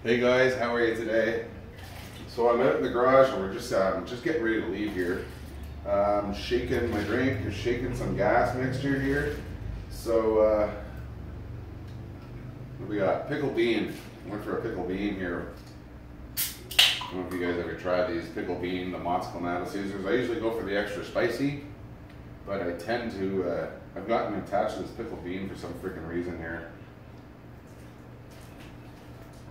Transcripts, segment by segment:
Hey guys, how are you today? So I'm out in the garage and we're just getting ready to leave here. Shaking my drink, shaking some gas mixture here. So what we got? Pickled bean. Went for a pickled bean here. I don't know if you guys ever tried these pickled bean, the mozzarella Caesars. I usually go for the extra spicy, but I tend to, I've gotten attached to this pickled bean for some freaking reason here.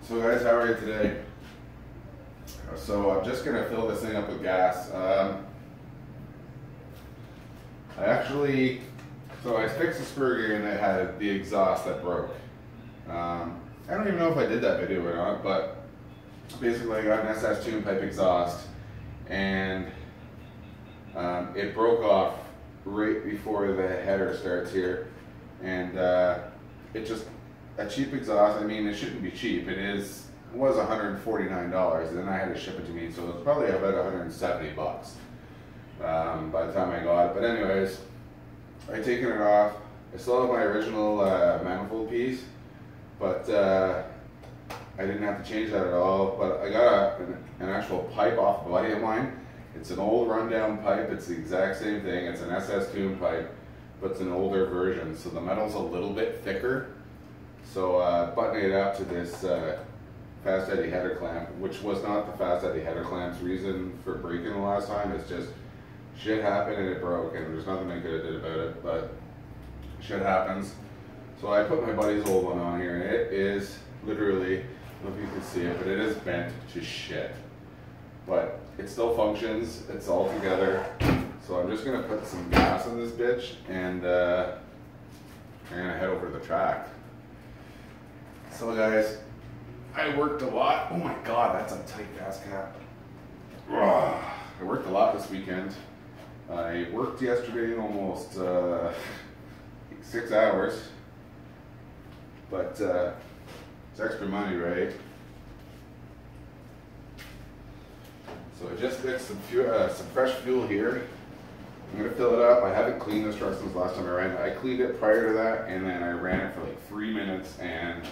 So guys, how are you today? So I'm just gonna fill this thing up with gas. I fixed the spur gear and I had the exhaust that broke. I don't even know if I did that video or not, but basically I got an SS tune pipe exhaust and it broke off right before the header starts here, and it just, a cheap exhaust, I mean, it shouldn't be cheap. It was $149, and then I had to ship it to me, so it's probably about 170 bucks by the time I got it. But anyways, I taken it off. I still have my original manifold piece, but I didn't have to change that at all. But I got an actual pipe off a buddy of mine. It's an old rundown pipe. It's the exact same thing. It's an SS tune pipe, but it's an older version, so the metal's a little bit thicker. So buttoning it up to this fast eddy header clamp, which was not the fast eddy header clamp's reason for breaking the last time. It's just shit happened and it broke, and there's nothing I could have did about it, but shit happens. So I put my buddy's old one on here, and it is literally, I don't know if you can see it, but it is bent to shit. But it still functions, it's all together. So I'm just gonna put some gas in this bitch, and I'm gonna head over to the track. So guys, I worked a lot. Oh my god, that's a tight gas cap. I worked a lot this weekend. I worked yesterday almost 6 hours, but it's extra money, right? So I just mixed some fresh fuel here. I'm gonna fill it up. I haven't cleaned this truck since last time I ran it. I cleaned it prior to that, and then I ran it for like 3 minutes, and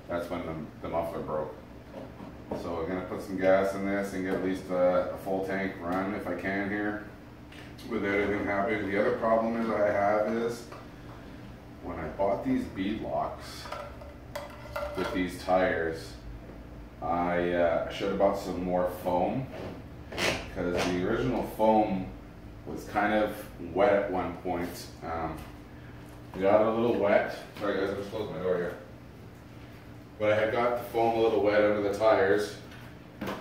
that's when the muffler broke. So I'm gonna put some gas in this and get at least a full tank run if I can here without anything happening. The other problem I have is when I bought these bead locks with these tires, I should have bought some more foam, because the original foam was kind of wet at one point. Got a little wet. Sorry guys, I just closed my door here. But I had got the foam a little wet under the tires,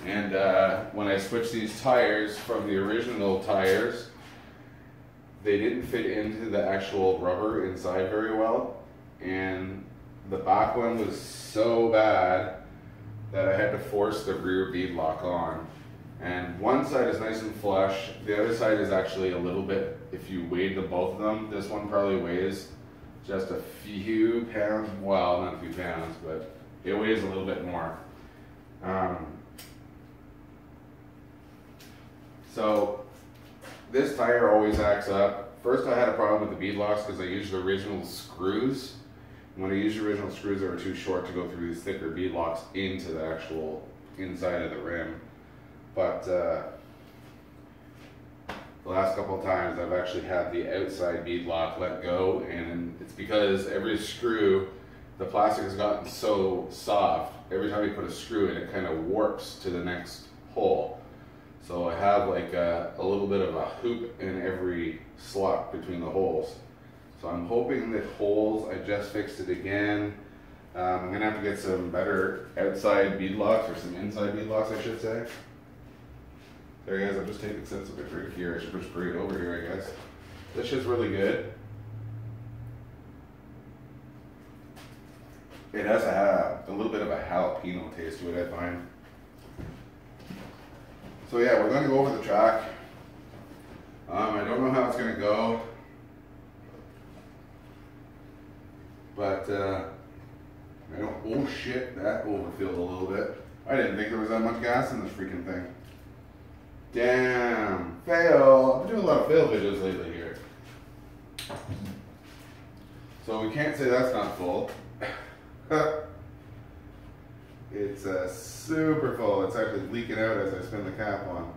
and when I switched these tires from the original tires, they didn't fit into the actual rubber inside very well, and the back one was so bad that I had to force the rear bead lock on. And one side is nice and flush, the other side is actually a little bit, if you weighed the both of them, this one probably weighs just a few pounds, well, not a few pounds, but it weighs a little bit more. So this tire always acts up. First I had a problem with the bead locks because I used the original screws. When I used the original screws, they were too short to go through these thicker bead locks into the actual inside of the rim. But the last couple of times I've actually had the outside bead lock let go, and it's because every screw, the plastic has gotten so soft, every time you put a screw in, it kind of warps to the next hole. So I have like a little bit of a hoop in every slot between the holes. So I'm hoping that holds. I just fixed it again. I'm gonna have to get some better outside bead locks, or some inside bead locks I should say. There guys, I'm just taking sense of a drink here. I should just bring it over here, I guess. This shit's really good. It has a little bit of a jalapeno taste to it, I find. So yeah, we're going to go over the track. I don't know how it's going to go, but I don't. Oh shit, that overfilled a little bit. I didn't think there was that much gas in this freaking thing. Damn, fail. I've been doing a lot of fail videos lately here. So we can't say that's not full. It's super full. It's actually leaking out as I spin the cap on.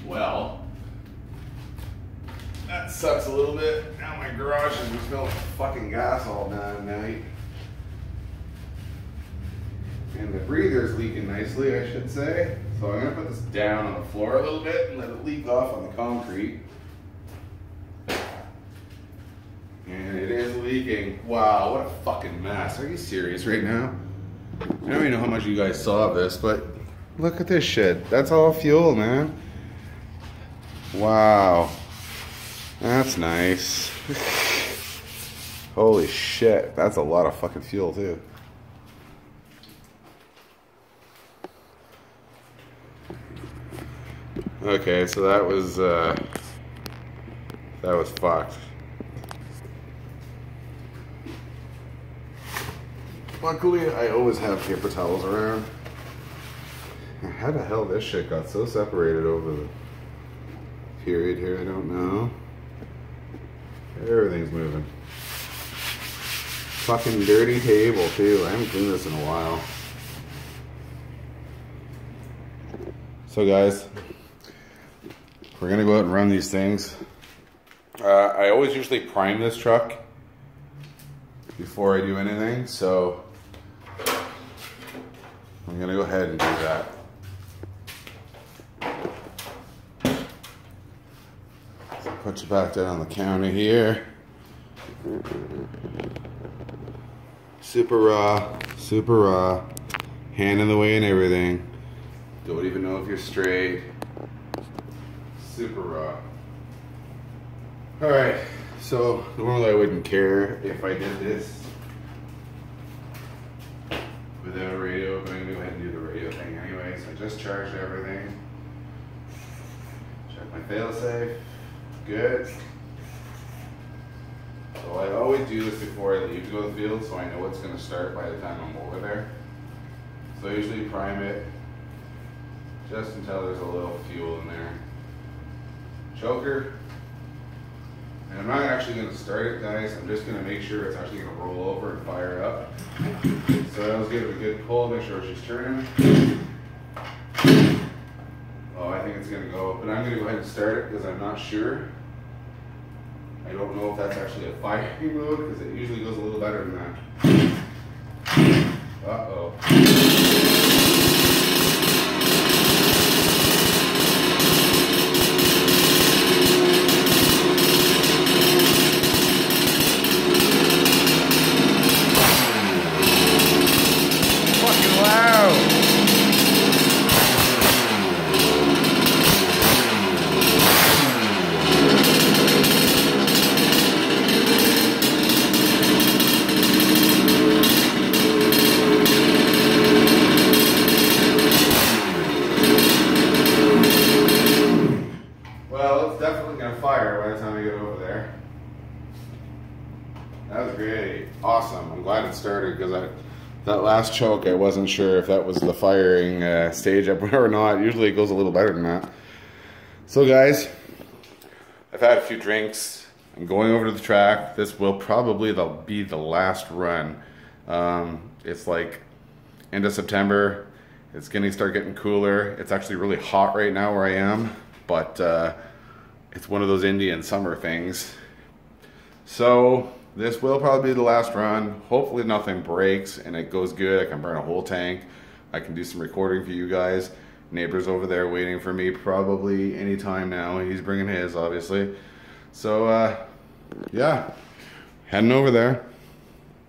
Well, that sucks a little bit. Now my garage is just smelling like fucking gas all night. And the breather's leaking nicely, I should say. So I'm gonna put this down on the floor a little bit and let it leak off on the concrete. And it is leaking. Wow, what a fucking mess. Are you serious right now? I don't even know how much you guys saw of this, but look at this shit. That's all fuel, man. Wow. That's nice. Holy shit. That's a lot of fucking fuel, too. Okay, so that was fucked. Luckily, I always have paper towels around. How the hell this shit got so separated over the period here, I don't know. Everything's moving. Fucking dirty table, too. I haven't cleaned this in a while. So, guys, we're gonna go out and run these things. I always usually prime this truck before I do anything, so I'm gonna go ahead and do that. So put you back down on the counter here. Super raw, hand in the way and everything. Don't even know if you're straight. Super raw. Alright, so normally I wouldn't care if I did this without a radio, but I'm going to go ahead and do the radio thing anyway. So I just charged everything. Check my failsafe. Good. So I always do this before I leave to go to the field so I know what's going to start by the time I'm over there. So I usually prime it just until there's a little fuel in there. Choker. And I'm not actually going to start it, guys. I'm just going to make sure it's actually going to roll over and fire up. So I'll give it a good pull, make sure she's turning. Oh, I think it's going to go. But I'm going to go ahead and start it because I'm not sure. I don't know if that's actually a firing mode because it usually goes a little better than that. Uh-oh. That was great. Awesome. I'm glad it started because that last choke, I wasn't sure if that was the firing stage up or not. Usually it goes a little better than that. So guys, I've had a few drinks. I'm going over to the track. This will probably be the last run. It's like end of September. It's going to start getting cooler. It's actually really hot right now where I am, but it's one of those Indian summer things. So this will probably be the last run. Hopefully nothing breaks and it goes good. I can burn a whole tank. I can do some recording for you guys. Neighbor's over there waiting for me probably anytime now. He's bringing his, obviously. So yeah, heading over there.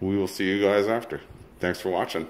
We will see you guys after. Thanks for watching.